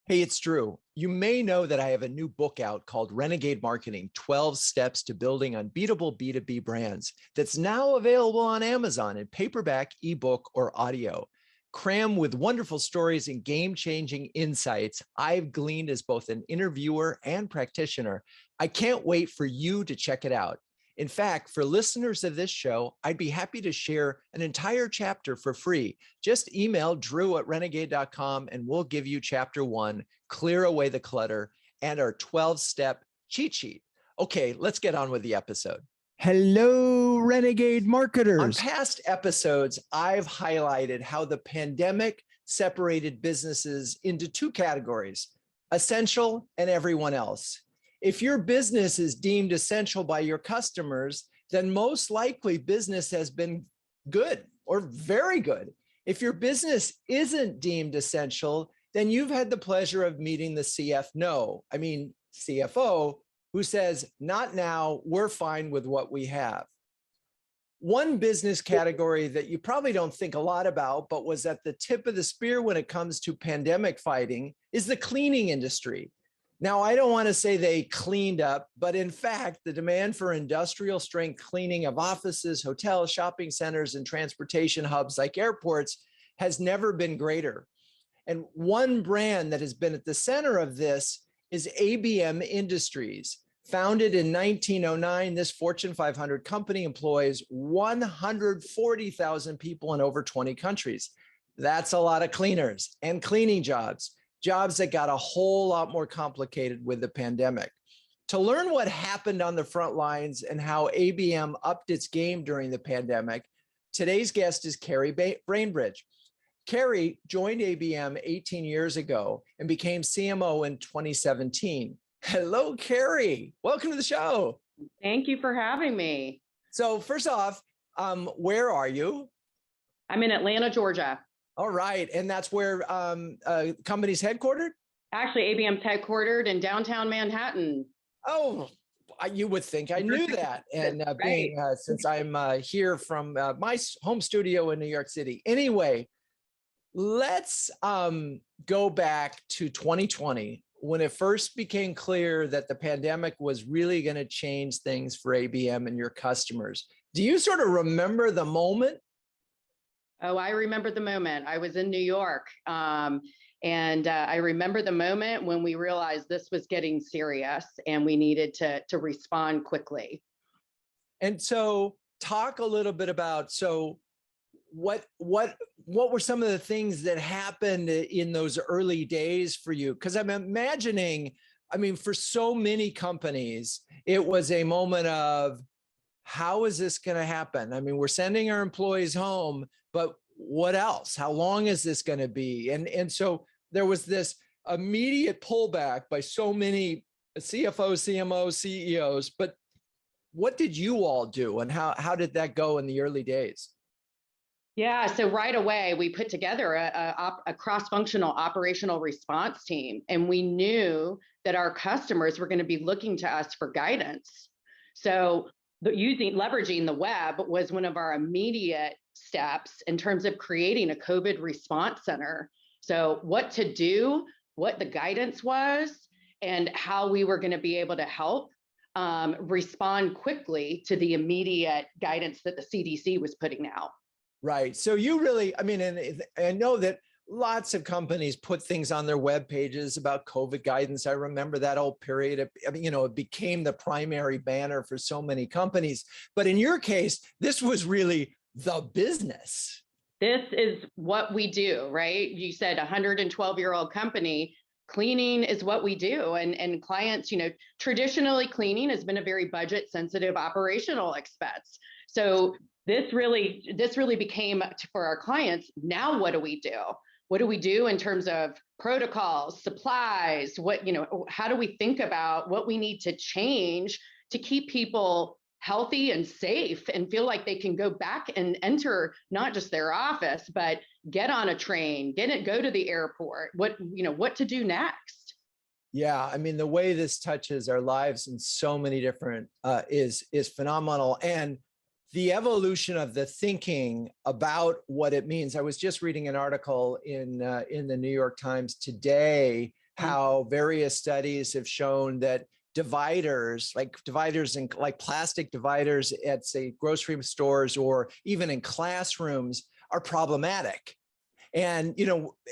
Hey, it's Drew. You may know that I have a new book out called Renegade Marketing, 12 Steps to Building Unbeatable B2B Brands that's now available on Amazon in paperback, ebook, or audio. Crammed with wonderful stories and game-changing insights I've gleaned as both an interviewer and practitioner. I can't wait for you to check it out. In fact, for listeners of this show, I'd be happy to share an entire chapter for free. Just email drew@renegade.com and we'll give you chapter 1, Clear Away the Clutter, and our 12-step cheat sheet. Okay, let's get on with the episode. Hello, Renegade marketers. On past episodes, I've highlighted how the pandemic separated businesses into two categories, essential and everyone else. If your business is deemed essential by your customers, then most likely business has been good or very good. If your business isn't deemed essential, then you've had the pleasure of meeting the CFO, who says, not now, we're fine with what we have. One business category that you probably don't think a lot about, but was at the tip of the spear when it comes to pandemic fighting, is the cleaning industry. Now, I don't want to say they cleaned up, but in fact, the demand for industrial strength cleaning of offices, hotels, shopping centers, and transportation hubs like airports has never been greater. And one brand that has been at the center of this is ABM Industries. Founded in 1909, this Fortune 500 company employs 140,000 people in over 20 countries. That's a lot of cleaners and cleaning jobs that got a whole lot more complicated with the pandemic. To learn what happened on the front lines and how ABM upped its game during the pandemic, today's guest is Cary Bainbridge. Cary joined ABM 18 years ago and became CMO in 2017. Hello, Cary. Welcome to the show. Thank you for having me. So first off, where are you? I'm in Atlanta, Georgia. All right. And that's where company's headquartered? Actually, ABM's headquartered in downtown Manhattan. Oh, you would think I knew that. And being since I'm here from my home studio in New York City. Anyway, let's go back to 2020 when it first became clear that the pandemic was really going to change things for ABM and your customers. Do you sort of remember the moment? Oh, I remember the moment. I was in New York. And I remember the moment when we realized this was getting serious and we needed to respond quickly. And so talk a little bit about, what were some of the things that happened in those early days for you? Because I'm imagining, for so many companies, it was a moment of, how is this going to happen? We're sending our employees home, but what else? How long is this going to be? And so there was this immediate pullback by so many CFOs, CMOs, CEOs, but what did you all do? And how did that go in the early days? Yeah, so right away, we put together a cross-functional operational response team, and we knew that our customers were going to be looking to us for guidance. So leveraging the web was one of our immediate steps in terms of creating a COVID response center. So what to do, what the guidance was, and how we were going to be able to help respond quickly to the immediate guidance that the CDC was putting out. Right. So you really, and I know that lots of companies put things on their web pages about COVID guidance. I remember that whole period. It became the primary banner for so many companies. But in your case, this was really the business. This is what we do, right? You said 112-year-old company. Cleaning is what we do. And clients, traditionally cleaning has been a very budget sensitive operational expense. So this really became for our clients. Now, what do we do? What do we do in terms of protocols, supplies? How do we think about what we need to change to keep people healthy and safe and feel like they can go back and enter not just their office, but get on a train, go to the airport, what to do next? Yeah, the way this touches our lives in so many different is phenomenal. And the evolution of the thinking about what it means. I was just reading an article in the New York Times today how various studies have shown that dividers in like plastic dividers at say grocery stores or even in classrooms are problematic. And,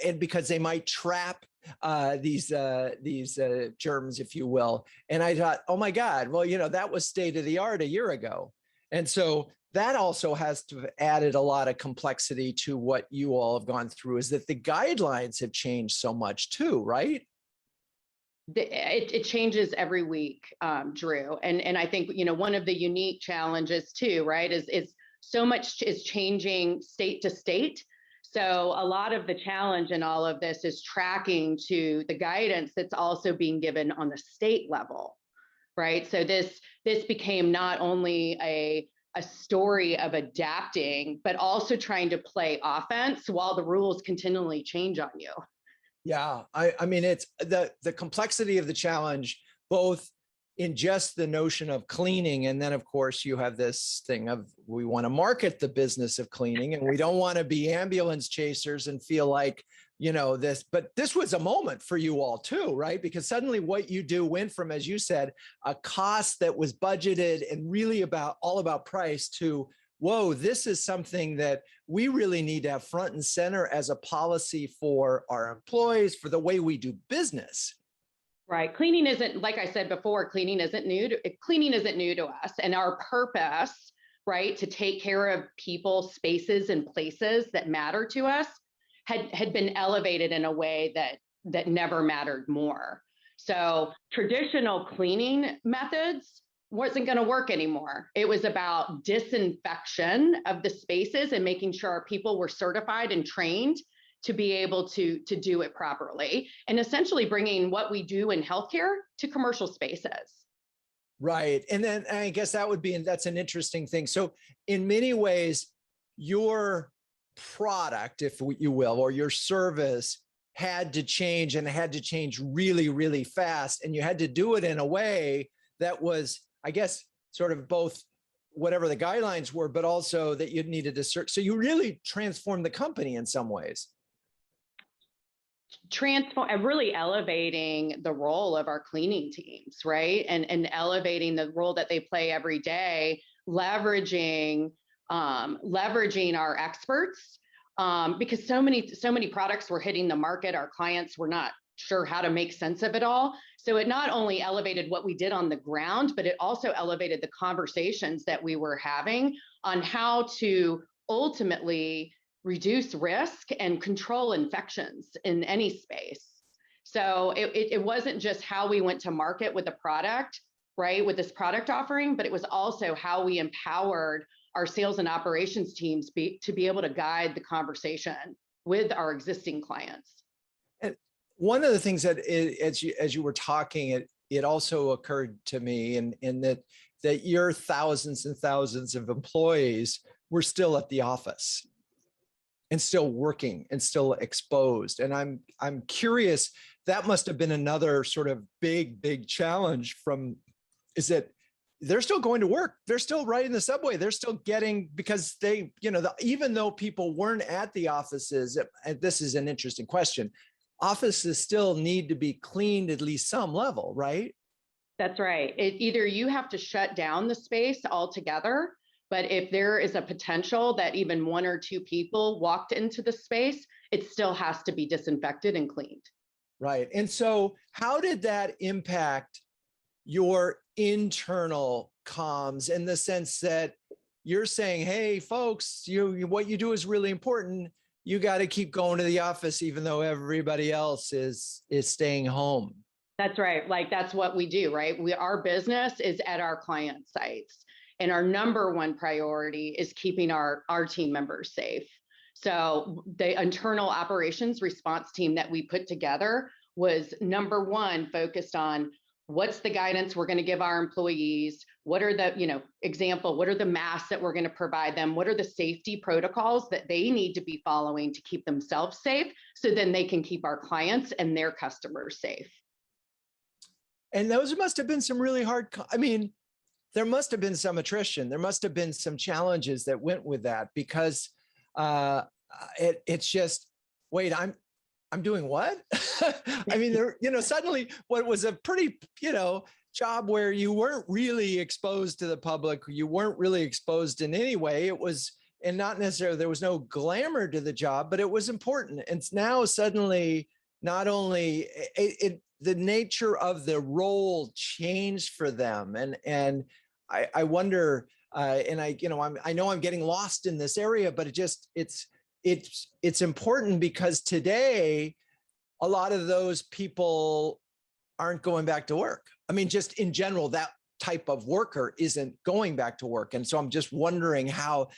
and because they might trap these germs, if you will. And I thought, oh my God, well, that was state of the art a year ago. And so that also has to have added a lot of complexity to what you all have gone through, is that the guidelines have changed so much too, right? It changes every week, Drew. And I think, one of the unique challenges too, right, is so much is changing state to state. So a lot of the challenge in all of this is tracking to the guidance that's also being given on the state level, right? So this became not only a story of adapting, but also trying to play offense while the rules continually change on you. Yeah, I mean, it's the complexity of the challenge, both in just the notion of cleaning. And then, of course, you have this thing of we want to market the business of cleaning and we don't want to be ambulance chasers and feel like, this. But this was a moment for you all, too, right? Because suddenly what you do went from, as you said, a cost that was budgeted and really all about price to, whoa, this is something that we really need to have front and center as a policy for our employees, for the way we do business. Right. Cleaning isn't, like I said before, cleaning isn't new to us. And our purpose, right, to take care of people, spaces, and places that matter to us had been elevated in a way that never mattered more. So traditional cleaning methods wasn't going to work anymore. It was about disinfection of the spaces and making sure our people were certified and trained to be able to do it properly, and essentially bringing what we do in healthcare to commercial spaces. Right. And then I guess that's an interesting thing. So in many ways, your product, if you will, or your service had to change, and it had to change really, really fast. And you had to do it in a way that was, I guess, sort of both whatever the guidelines were, but also that you needed to search. So you really transformed the company in some ways. Really elevating the role of our cleaning teams, right? And elevating the role that they play every day, leveraging our experts, because so many products were hitting the market. Our clients were not sure how to make sense of it all. So it not only elevated what we did on the ground, but it also elevated the conversations that we were having on how to ultimately reduce risk and control infections in any space. So it wasn't just how we went to market with the product, right, with this product offering, but it was also how we empowered our sales and operations teams to be able to guide the conversation with our existing clients. And one of the things that, as you were talking, it also occurred to me, and that your thousands and thousands of employees were still at the office and still working and still exposed. And I'm curious, that must have been another sort of big challenge is that they're still going to work. They're still riding the subway. They're still getting, because they, even though people weren't at the offices, and this is an interesting question, offices still need to be cleaned at least some level, right? That's right. Either you have to shut down the space altogether, but if there is a potential that even one or two people walked into the space, it still has to be disinfected and cleaned. Right. And so how did that impact your internal comms, in the sense that you're saying, hey, folks, what you do is really important. You got to keep going to the office, even though everybody else is staying home. That's right. Like, that's what we do, right? Our business is at our client sites. And our number one priority is keeping our team members safe. So the internal operations response team that we put together was number one, focused on what's the guidance we're going to give our employees? What are the, what are the masks that we're going to provide them? What are the safety protocols that they need to be following to keep themselves safe, so then they can keep our clients and their customers safe? And those must have been some really hard, there must have been some attrition. There must have been some challenges that went with that, because it's just, wait, I'm doing what? I mean, suddenly what was a pretty, job where you weren't really exposed to the public, you weren't really exposed in any way. It was, and not necessarily, there was no glamour to the job, but it was important. And now suddenly, not only the nature of the role changed for them. And I wonder, and I know I'm getting lost in this area, but it's important because today, a lot of those people aren't going back to work. I mean, just in general, that type of worker isn't going back to work. And so I'm just wondering how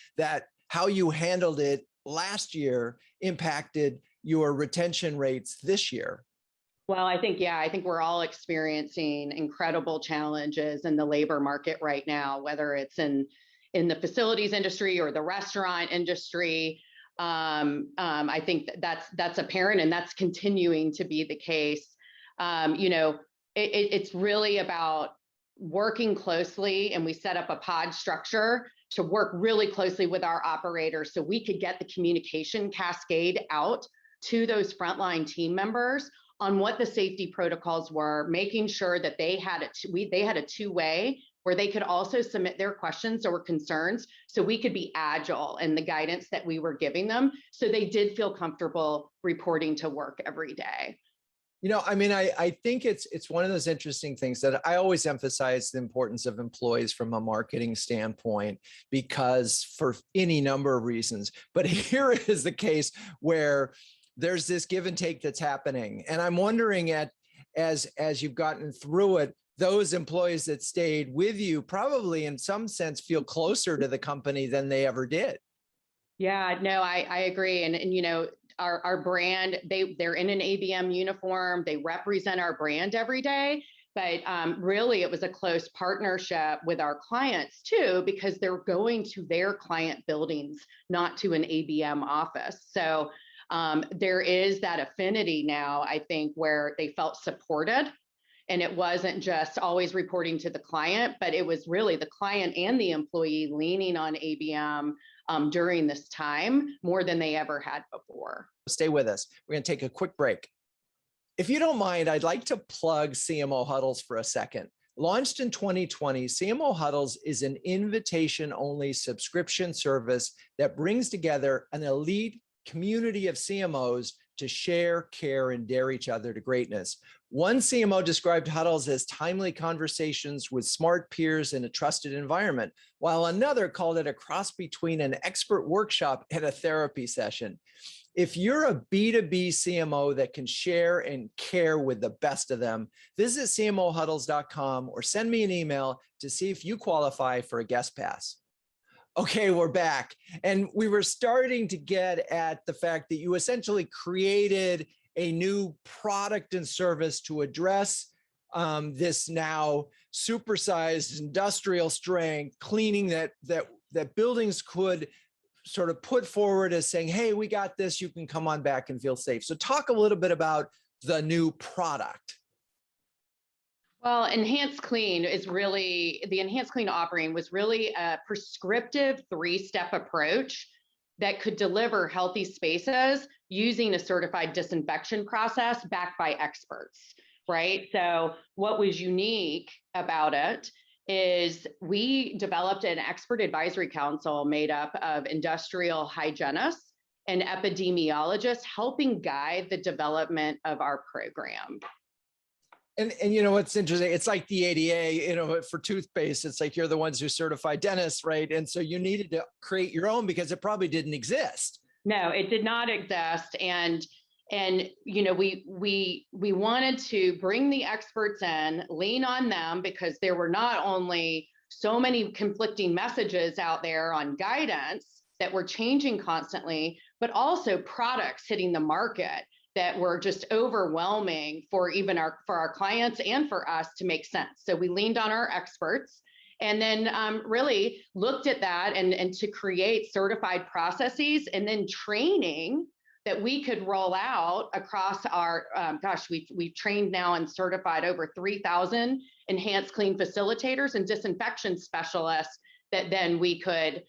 you handled it last year impacted your retention rates this year. Well, I think we're all experiencing incredible challenges in the labor market right now, whether it's in the facilities industry or the restaurant industry. I think that's apparent, and that's continuing to be the case. It's really about working closely, and we set up a pod structure to work really closely with our operators so we could get the communication cascade out to those frontline team members on what the safety protocols were, making sure that they had a two-way where they could also submit their questions or concerns so we could be agile in the guidance that we were giving them, so they did feel comfortable reporting to work every day. I think it's one of those interesting things that I always emphasize the importance of employees from a marketing standpoint, because for any number of reasons. But here is the case where there's this give and take that's happening. And I'm wondering as you've gotten through it, those employees that stayed with you probably in some sense feel closer to the company than they ever did. Yeah, no, I agree. And our brand, they're in an ABM uniform, they represent our brand every day, but really it was a close partnership with our clients too, because they're going to their client buildings, not to an ABM office. So there is that affinity now, I think, where they felt supported. And it wasn't just always reporting to the client, but it was really the client and the employee leaning on ABM during this time more than they ever had before. Stay with us. We're going to take a quick break. If you don't mind, I'd like to plug CMO Huddles for a second. Launched in 2020, CMO Huddles is an invitation-only subscription service that brings together an elite community of CMOs to share, care, and dare each other to greatness. One CMO described Huddles as timely conversations with smart peers in a trusted environment, while another called it a cross between an expert workshop and a therapy session. If you're a B2B CMO that can share and care with the best of them, visit cmohuddles.com or send me an email to see if you qualify for a guest pass. Okay, we're back. And we were starting to get at the fact that you essentially created a new product and service to address this now supersized industrial strength cleaning that buildings could sort of put forward as saying, hey, we got this, you can come on back and feel safe. So talk a little bit about the new product. Well, Enhanced Clean the Enhanced Clean offering was really a prescriptive 3-step approach that could deliver healthy spaces using a certified disinfection process backed by experts, right? So what was unique about it is we developed an expert advisory council made up of industrial hygienists and epidemiologists helping guide the development of our program. And what's interesting, it's like the ADA, for toothpaste, it's like you're the ones who certify dentists, right? And so you needed to create your own because it probably didn't exist. No, it did not exist. And we wanted to bring the experts in, lean on them, because there were not only so many conflicting messages out there on guidance that were changing constantly, but also products hitting the market that were just overwhelming for our clients and for us to make sense. So we leaned on our experts and then really looked at that and to create certified processes and then training that we could roll out across our, we've trained now and certified over 3,000 Enhanced Clean facilitators and disinfection specialists that then we could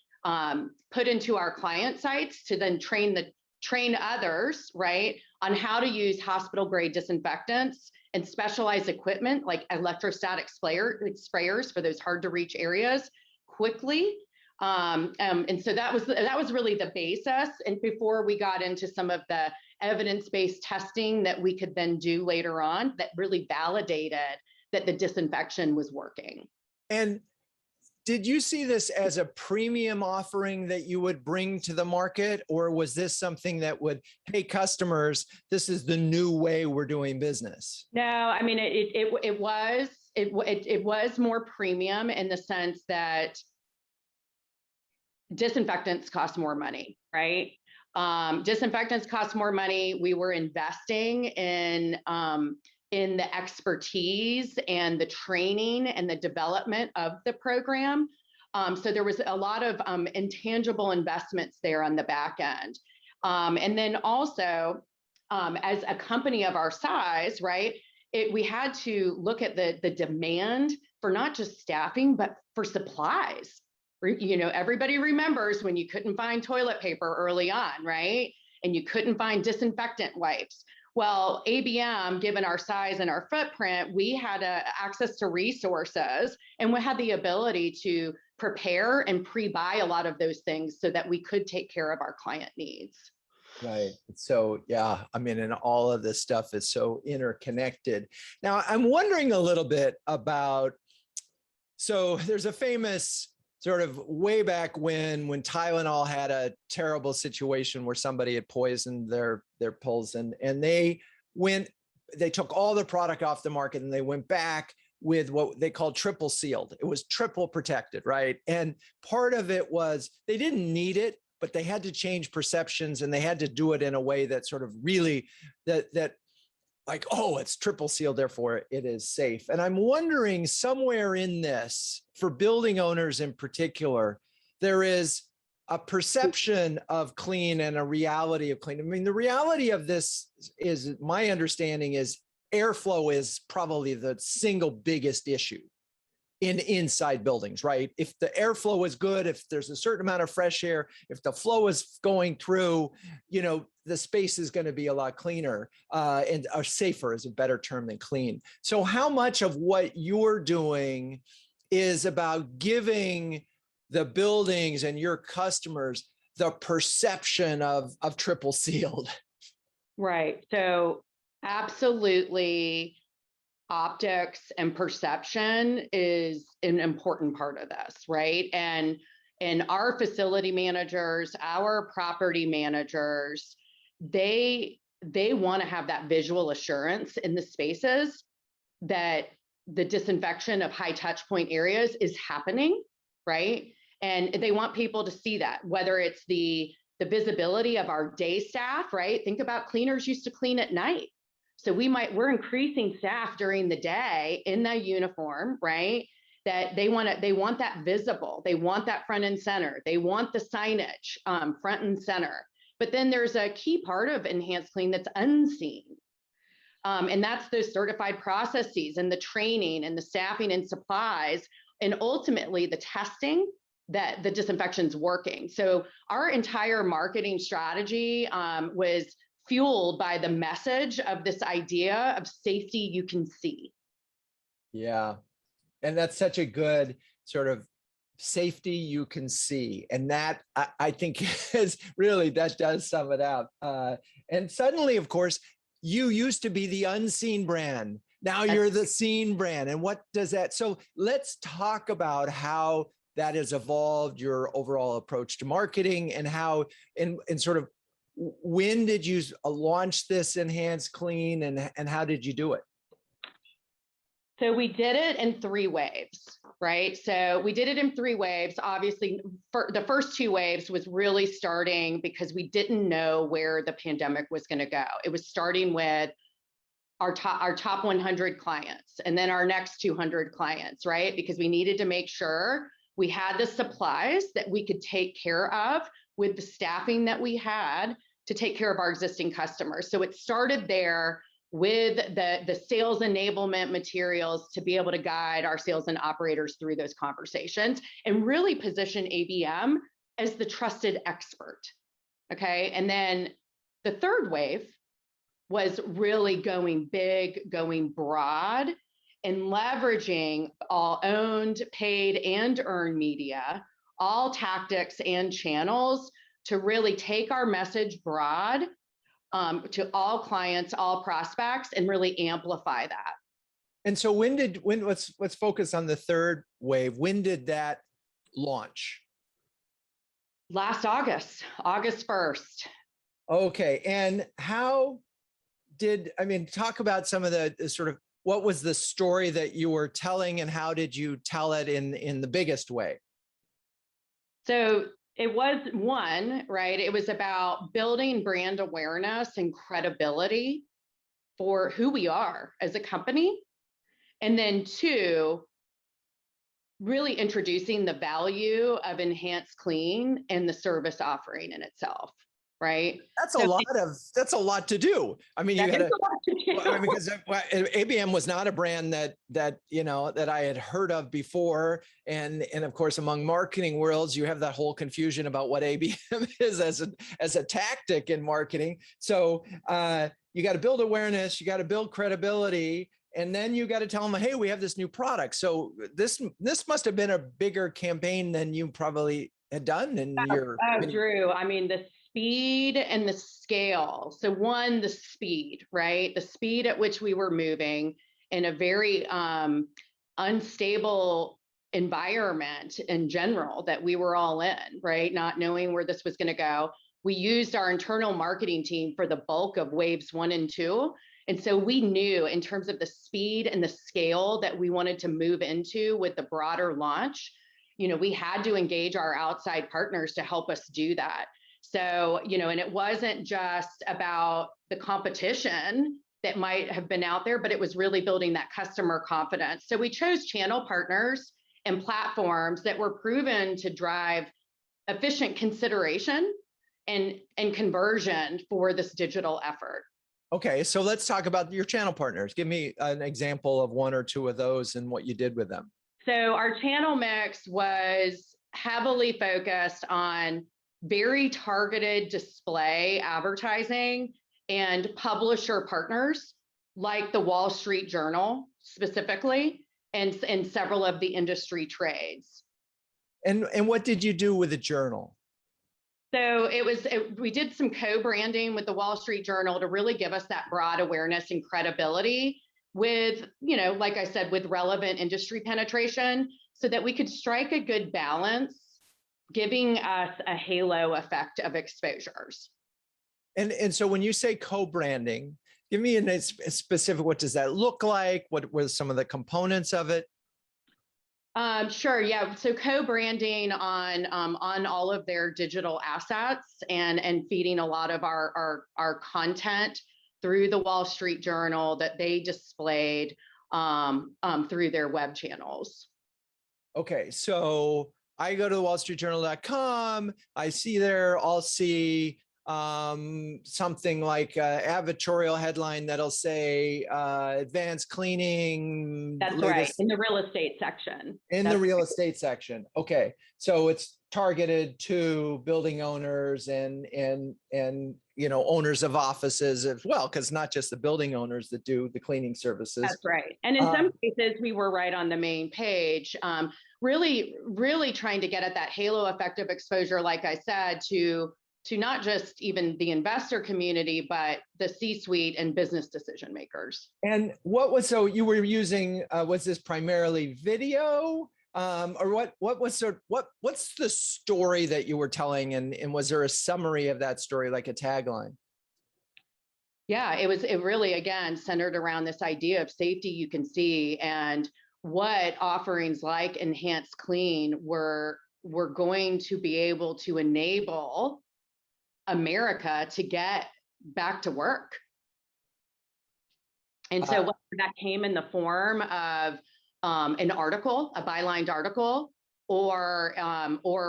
put into our client sites to then train others, right, on how to use hospital grade disinfectants and specialized equipment like electrostatic sprayers for those hard to reach areas quickly. And so that was really the basis. And before we got into some of the evidence-based testing that we could then do later on that really validated that the disinfection was working. And did you see this as a premium offering that you would bring to the market, or was this something that would, hey, customers, this is the new way we're doing business? No, I mean, it was more premium in the sense that disinfectants cost more money, right? Disinfectants cost more money. We were investing in the expertise and the training and the development of the program. So there was a lot of intangible investments there on the back end. And then also, as a company of our size, right, we had to look at the demand for not just staffing, but for supplies. You know, everybody remembers when you couldn't find toilet paper early on, right? And you couldn't find disinfectant wipes. Well, ABM, given our size and our footprint, we had access to resources, and we had the ability to prepare and pre-buy a lot of those things so that we could take care of our client needs. Right. So, yeah, I mean, and all of this stuff is so interconnected. Now, I'm wondering a little bit about, so there's a famous sort of way back when Tylenol had a terrible situation where somebody had poisoned their pills, and they took all the product off the market and they went back with what they called triple sealed. It was triple protected, right? And part of it was they didn't need it, but they had to change perceptions, and they had to do it in a way that sort of really that like, oh, it's triple sealed, therefore it is safe. And I'm wondering, somewhere in this, for building owners in particular, there is a perception of clean and a reality of clean. I mean, the reality of this is, my understanding is, airflow is probably the single biggest issue inside buildings, right? If the airflow is good, if there's a certain amount of fresh air, if the flow is going through, you know, the space is going to be a lot cleaner, and or safer is a better term than clean. So how much of what you're doing is about giving the buildings and your customers the perception of triple sealed? Right. So absolutely, optics and perception is an important part of this, right? And our facility managers, our property managers, they want to have that visual assurance in the spaces that the disinfection of high touch point areas is happening, right? And they want people to see that, whether it's the visibility of our day staff, right? Think about cleaners used to clean at night. So we're increasing staff during the day in the uniform, right? That they want that visible. They want that front and center. They want the signage front and center. But then there's a key part of Enhanced Clean that's unseen. And that's those certified processes and the training and the staffing and supplies, and ultimately the testing that the disinfection's working. So our entire marketing strategy was fueled by the message of this idea of safety you can see. Yeah. And that's such a good sort of safety you can see. And that I think is really, that does sum it up. And suddenly, of course, you used to be the unseen brand. Now you're the seen brand. And what does that, so let's talk about how that has evolved, your overall approach to marketing, and how, and sort of, when did you launch this Enhanced Clean, and how did you do it? So we did it in 3 waves, right? So we did it in 3 waves. Obviously, for the first 2 waves was really starting because we didn't know where the pandemic was going to go. It was starting with our top 100 clients, and then our next 200 clients, right? Because we needed to make sure we had the supplies that we could take care of with the staffing that we had to take care of our existing customers. So it started there with the sales enablement materials to be able to guide our sales and operators through those conversations and really position ABM as the trusted expert. Okay. And then the third wave was really going big, going broad, and leveraging all owned, paid, and earned media, all tactics and channels to really take our message broad to all clients, all prospects, and really amplify that. And so let's focus on the third wave. When did that launch? Last August, August 1st. Okay. And talk about some of the sort of, what was the story that you were telling and how did you tell it in the biggest way? So it was right? It was about building brand awareness and credibility for who we are as a company. And then two, really introducing the value of Enhanced Clean and the service offering in itself, right? That's a lot to do. I mean, you had because ABM was not a brand that I had heard of before, and of course, among marketing worlds, you have that whole confusion about what ABM is as a tactic in marketing. So you got to build awareness, you got to build credibility, and then you got to tell them, hey, we have this new product. So this must have been a bigger campaign than you probably had done in your. Drew, I mean, the speed and the scale. So one, the speed, right? The speed at which we were moving in a very unstable environment in general that we were all in, right? Not knowing where this was going to go. We used our internal marketing team for the bulk of waves 1 and 2. And so we knew in terms of the speed and the scale that we wanted to move into with the broader launch, we had to engage our outside partners to help us do that. So, and it wasn't just about the competition that might have been out there, but it was really building that customer confidence. So we chose channel partners and platforms that were proven to drive efficient consideration and conversion for this digital effort. Okay, so let's talk about your channel partners. Give me an example of one or two of those and what you did with them. So our channel mix was heavily focused on very targeted display advertising and publisher partners like the Wall Street Journal specifically, and several of the industry trades. And what did you do with the journal? So we did some co-branding with the Wall Street Journal to really give us that broad awareness and credibility with, like I said, with relevant industry penetration so that we could strike a good balance, giving us a halo effect of exposures. And so when you say co-branding, give me a specific, what does that look like? What were some of the components of it? Sure. Yeah. So co-branding on all of their digital assets and feeding a lot of our content through the Wall Street Journal that they displayed through their web channels. Okay. So I go to wallstreetjournal.com. I see there, I'll see something like an advertorial headline that'll say advanced cleaning. That's right, in the real estate section. The real estate section. Okay, so it's targeted to building owners and owners of offices as well, because not just the building owners that do the cleaning services. That's right. And in some cases, we were right on the main page, really trying to get at that halo effect of exposure, like I said, to not just even the investor community, but the C-suite and business decision makers. And so you were using, was this primarily video? Or what's the story that you were telling? And was there a summary of that story, like a tagline? Yeah, it really, again, centered around this idea of safety you can see and what offerings like Enhanced Clean were going to be able to enable America to get back to work. And so whether that came in the form of an article, a bylined article, or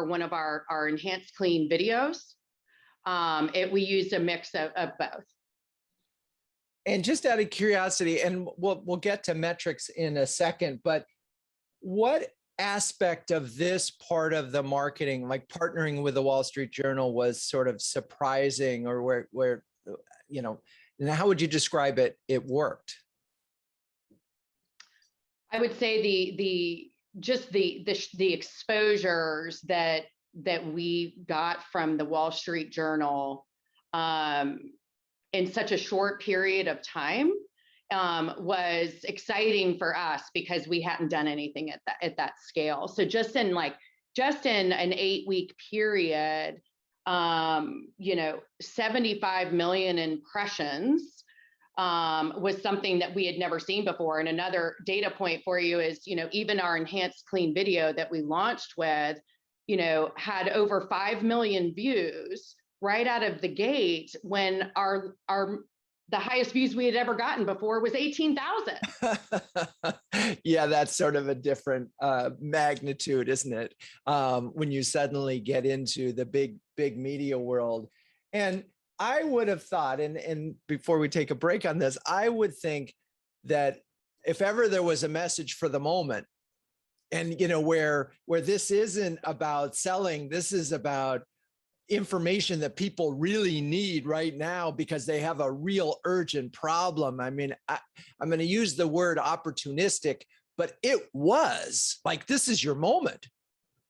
one of our Enhanced Clean videos, we used a mix of both. And just out of curiosity, and we'll get to metrics in a second, but what aspect of this part of the marketing, like partnering with the Wall Street Journal, was sort of surprising, or where And how would you describe it? It worked. I would say the exposures that we got from the Wall Street Journal in such a short period of time was exciting for us because we hadn't done anything at that scale. So just in an 8-week period, 75 million impressions was something that we had never seen before. And another data point for you is, even our enhanced clean video that we launched with, had over 5 million views right out of the gate, when the highest views we had ever gotten before was 18,000. Yeah, that's sort of a different magnitude, isn't it? When you suddenly get into the big media world. And I would have thought, and before we take a break on this, I would think that if ever there was a message for the moment, and where this isn't about selling, this is about information that people really need right now because they have a real urgent problem. I mean, I'm going to use the word opportunistic, but it was like, this is your moment.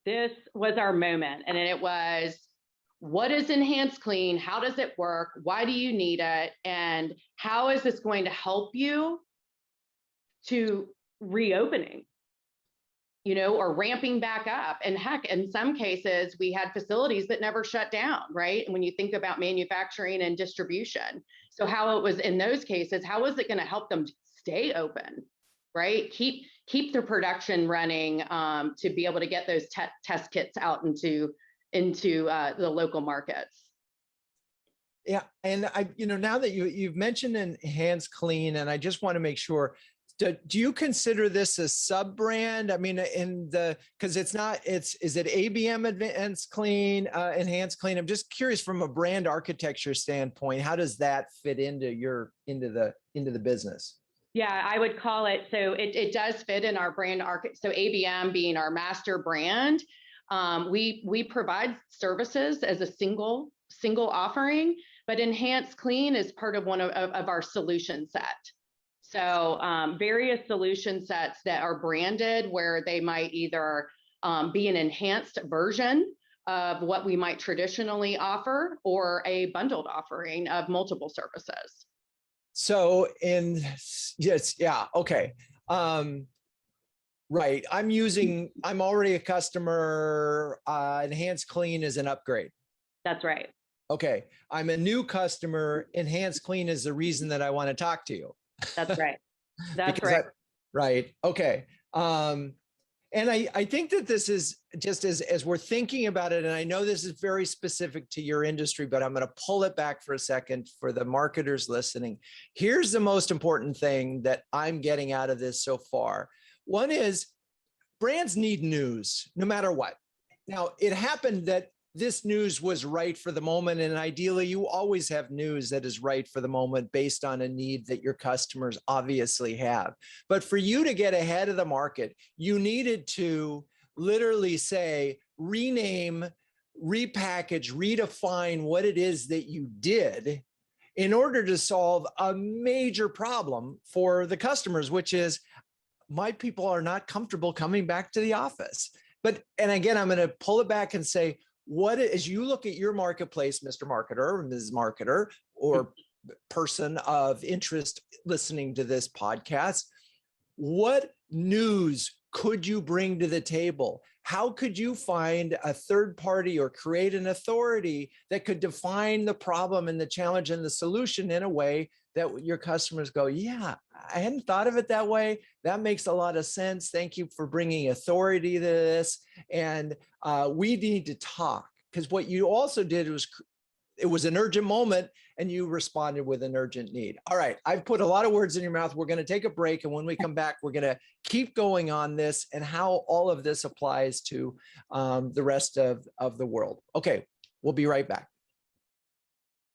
This was our moment. And it was, what is Enhanced Clean? How does it work? Why do you need it? And how is this going to help you to reopening? Or ramping back up. And heck, in some cases, we had facilities that never shut down, right? And when you think about manufacturing and distribution, so how it was in those cases, how was it going to help them stay open, right? Keep their production running to be able to get those test kits out into the local markets. Yeah, and now that you've mentioned Enhanced Clean, and I just want to make sure. Do you consider this a sub-brand? I mean, because is it ABM Advanced Clean, Enhanced Clean? I'm just curious from a brand architecture standpoint, how does that fit into the business? Yeah, I would call it, so it does fit in our brand so ABM being our master brand, we provide services as a single offering, but Enhanced Clean is part of one of our solution set. So various solution sets that are branded, where they might either be an enhanced version of what we might traditionally offer, or a bundled offering of multiple services. So okay. Right. I'm already a customer. Enhanced Clean is an upgrade. That's right. Okay. I'm a new customer. Enhanced Clean is the reason that I want to talk to you. That's right. That's right. Right. Okay. And I think that this is just as we're thinking about it, and I know this is very specific to your industry, but I'm going to pull it back for a second for the marketers listening. Here's the most important thing that I'm getting out of this so far. One is, brands need news no matter what. Now, it happened that this news was right for the moment, and ideally you always have news that is right for the moment based on a need that your customers obviously have. But for you to get ahead of the market, you needed to literally say, rename, repackage, redefine what it is that you did in order to solve a major problem for the customers, which is, my people are not comfortable coming back to the office. And again, I'm going to pull it back and say, as you look at your marketplace, Mr. Marketer or Ms. Marketer, or person of interest listening to this podcast, what news could you bring to the table? How could you find a third party or create an authority that could define the problem and the challenge and the solution in a way that your customers go, yeah, I hadn't thought of it that way. That makes a lot of sense. Thank you for bringing authority to this. And we need to talk, because what you also did was, it was an urgent moment and you responded with an urgent need. All right, I've put a lot of words in your mouth. We're going to take a break. And when we come back, we're going to keep going on this and how all of this applies to the rest of the world. Okay, we'll be right back.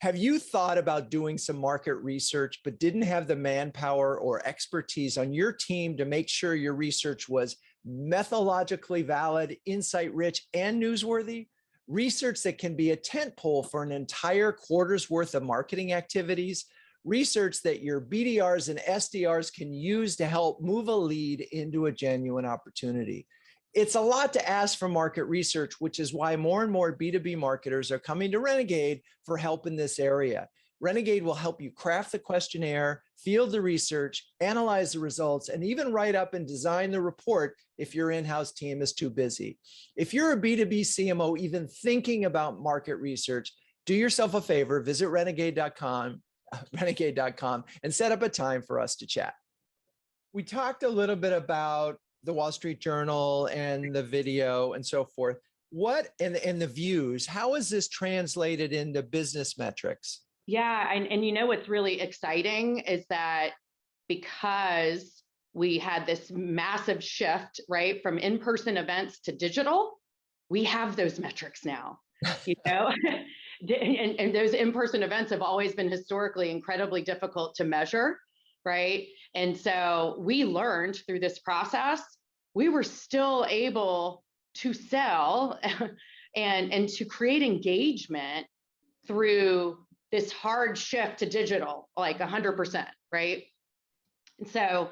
Have you thought about doing some market research, but didn't have the manpower or expertise on your team to make sure your research was methodologically valid, insight-rich, and newsworthy? Research that can be a tentpole for an entire quarter's worth of marketing activities? research that your BDRs and SDRs can use to help move a lead into a genuine opportunity. It's a lot to ask from market research, which is why more and more B2B marketers are coming to Renegade for help in this area. Renegade will help you craft the questionnaire, field the research, analyze the results, and even write up and design the report if your in-house team is too busy. If you're a B2B CMO even thinking about market research, do yourself a favor, visit renegade.com, and set up a time for us to chat. We talked a little bit about the Wall Street Journal and the video and so forth. What, and the views, how is this translated into business metrics? Yeah, and you know what's really exciting is that because we had this massive shift, right, from in-person events to digital, we have those metrics now, you know, and those in-person events have always been historically incredibly difficult to measure, right? And so we learned through this process, we were still able to sell and to create engagement through this hard shift to digital, like 100%, right? And so,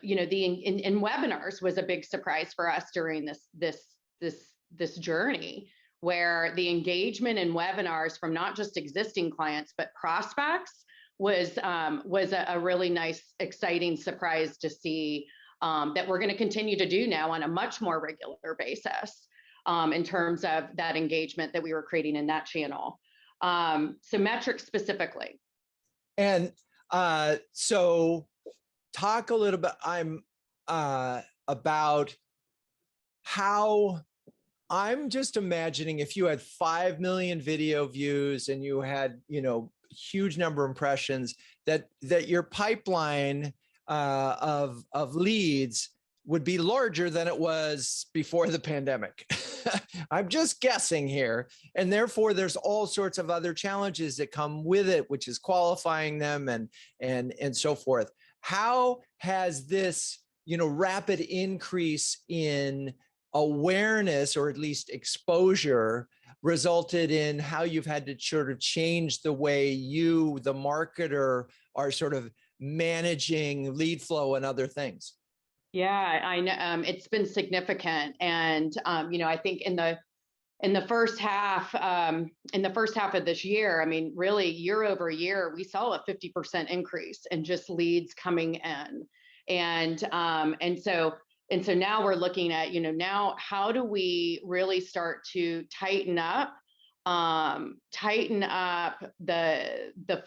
you know, in webinars was a big surprise for us during this journey, where the engagement in webinars from not just existing clients but prospects was a really nice, exciting surprise to see that we're going to continue to do now on a much more regular basis in terms of that engagement that we were creating in that channel. So metrics specifically. And so talk a little bit about how, I'm just imagining if you had 5 million video views and you had, you know, huge number of impressions, that your pipeline of leads would be larger than it was before the pandemic. I'm just guessing here. And therefore there's all sorts of other challenges that come with it, which is qualifying them and so forth. How has this, you know, rapid increase in awareness, or at least exposure, resulted in how you've had to sort of change the way you, the marketer, are sort of managing lead flow and other things? Yeah, I know it's been significant, and you know, I think in the first half of this year, I mean, really year over year, we saw a 50% increase in just leads coming in, and so now we're looking at, you know, now how do we really start to tighten up the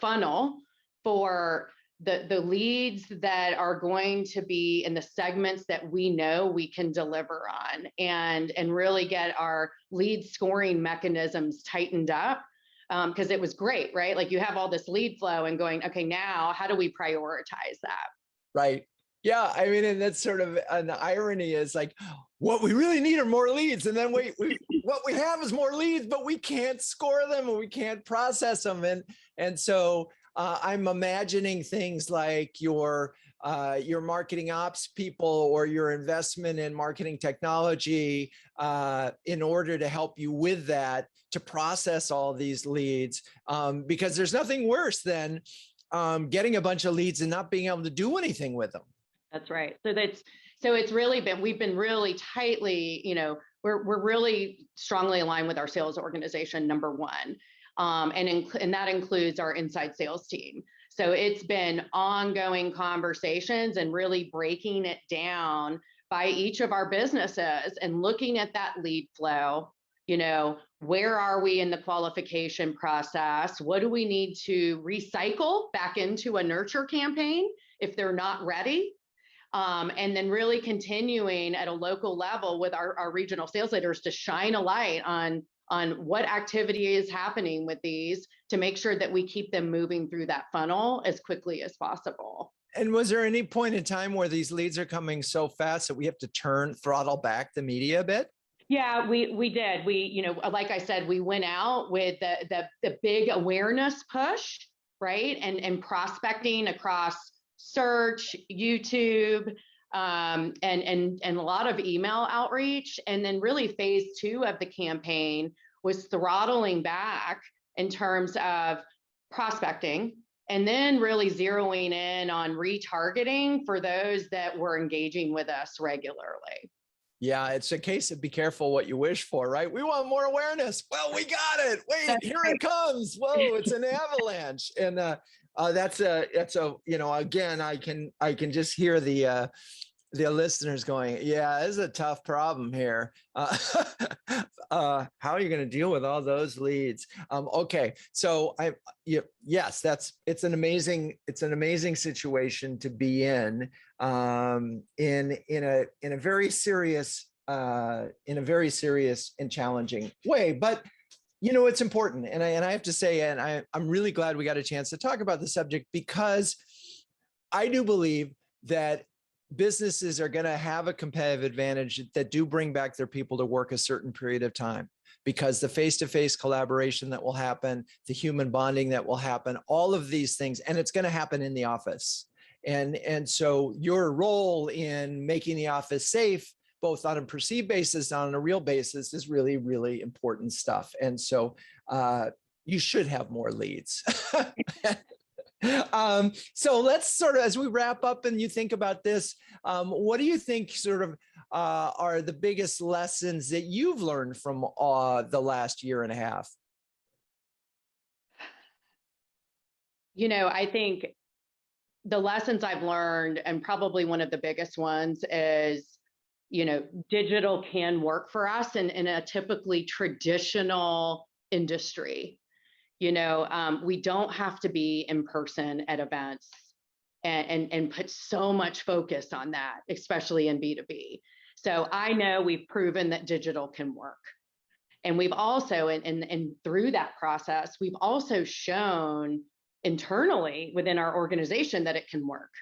funnel for the leads that are going to be in the segments that we know we can deliver on, and really get our lead scoring mechanisms tightened up, because it was great, right? Like you have all this lead flow and going, okay, now how do we prioritize that? Right. Yeah. I mean, and that's sort of an irony, is like, what we really need are more leads. And then what we have is more leads, but we can't score them and we can't process them. And so I'm imagining things like your marketing ops people or your investment in marketing technology in order to help you with that, to process all these leads, because there's nothing worse than getting a bunch of leads and not being able to do anything with them. That's right. So it's really been, we've been really tightly, you know, we're really strongly aligned with our sales organization, number one. And that includes our inside sales team. So it's been ongoing conversations and really breaking it down by each of our businesses and looking at that lead flow. You know, where are we in the qualification process? What do we need to recycle back into a nurture campaign if they're not ready? And then really continuing at a local level with our regional sales leaders to shine a light on what activity is happening with these, to make sure that we keep them moving through that funnel as quickly as possible. And was there any point in time where these leads are coming so fast that we have to throttle back the media a bit? Yeah, we did. We, you know, like I said, we went out with the big awareness push, right? And prospecting across search, YouTube, and a lot of email outreach. And then really phase 2 of the campaign was throttling back in terms of prospecting, and then really zeroing in on retargeting for those that were engaging with us regularly. Yeah, it's a case of be careful what you wish for, right? We want more awareness. Well, we got it. Wait, That's here right. it comes. Whoa, it's an avalanche. And that's a again, I can just hear the listeners going, yeah, this is a tough problem here. How are you going to deal with all those leads? Okay, so yes, it's an amazing situation to be in a very serious and challenging way, but it's important, and I have to say, and I'm really glad we got a chance to talk about the subject, because I do believe that businesses are going to have a competitive advantage that do bring back their people to work a certain period of time, because the face-to-face collaboration that will happen, the human bonding that will happen, all of these things, and it's going to happen in the office. And so your role in making the office safe, both on a perceived basis, on a real basis, is really, really important stuff. And so you should have more leads. So let's sort of, as we wrap up and you think about this, what do you think sort of are the biggest lessons that you've learned from the last year and a half? I think the lessons I've learned, and probably one of the biggest ones, is, digital can work for us in a typically traditional industry. We don't have to be in person at events and put so much focus on that, especially in B2B. So I know we've proven that digital can work. And we've also, and through that process, we've also shown internally within our organization that it can work,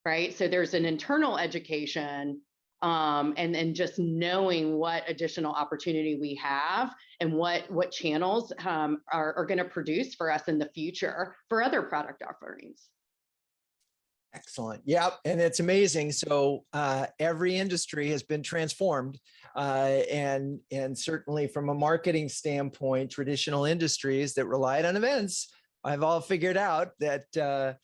right? So there's an internal education, and just knowing what additional opportunity we have and what channels are going to produce for us in the future for other product offerings. Excellent. Yep. And it's amazing. So every industry has been transformed. And certainly from a marketing standpoint, traditional industries that relied on events, I've all figured out that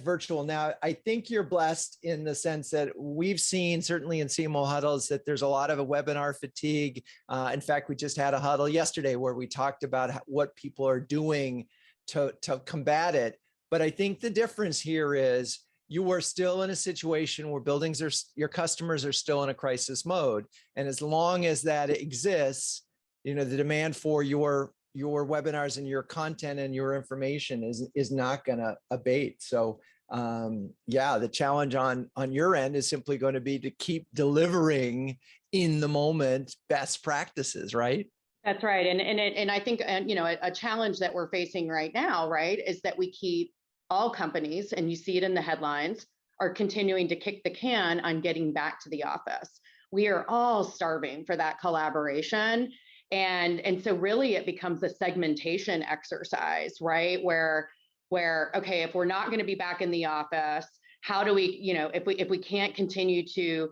virtual. Now, I think you're blessed in the sense that we've seen, certainly in CMO Huddles, that there's a lot of a webinar fatigue. In fact, we just had a huddle yesterday where we talked about what people are doing to combat it. But I think the difference here is you are still in a situation where your customers are still in a crisis mode. And as long as that exists, the demand for your webinars and your content and your information is not going to abate. So the challenge on your end is simply going to be to keep delivering in the moment best practices, right? That's right. And I think, a challenge that we're facing right now, right, is that we keep all companies, and you see it in the headlines, are continuing to kick the can on getting back to the office. We are all starving for that collaboration. And so really it becomes a segmentation exercise, right? Where, okay, if we're not going to be back in the office, how do we, if we can't continue to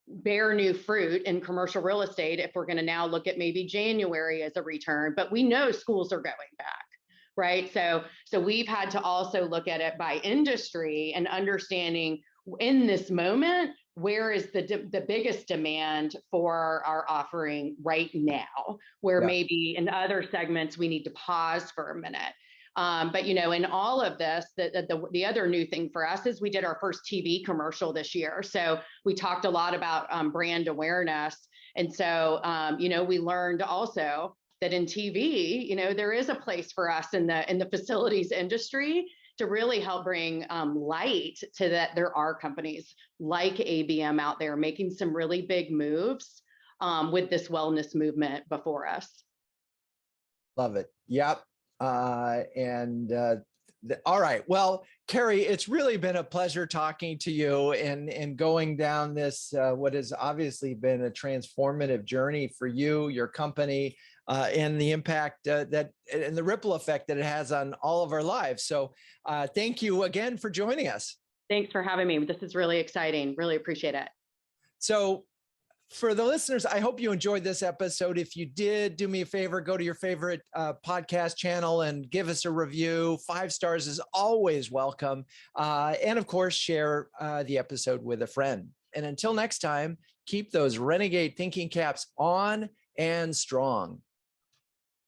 bear new fruit in commercial real estate, if we're going to now look at maybe January as a return, but we know schools are going back, right? So we've had to also look at it by industry and understanding in this moment, where is the biggest demand for our offering right now, where maybe in other segments we need to pause for a minute. But in all of this, the other new thing for us is we did our first TV commercial this year. So we talked a lot about brand awareness. And so, we learned also that in TV, there is a place for us in the facilities industry to really help bring light to that. There are companies like ABM out there making some really big moves with this wellness movement before us. Love it. Yep. All right. Well, Cary, it's really been a pleasure talking to you and going down this, what has obviously been a transformative journey for you, your company, and the impact and the ripple effect that it has on all of our lives. So thank you again for joining us. Thanks for having me. This is really exciting. Really appreciate it. So For the listeners, I hope you enjoyed this episode. If you did, do me a favor, go to your favorite podcast channel and give us a review. 5 stars is always welcome. And of course, share the episode with a friend. And until next time, keep those renegade thinking caps on and strong.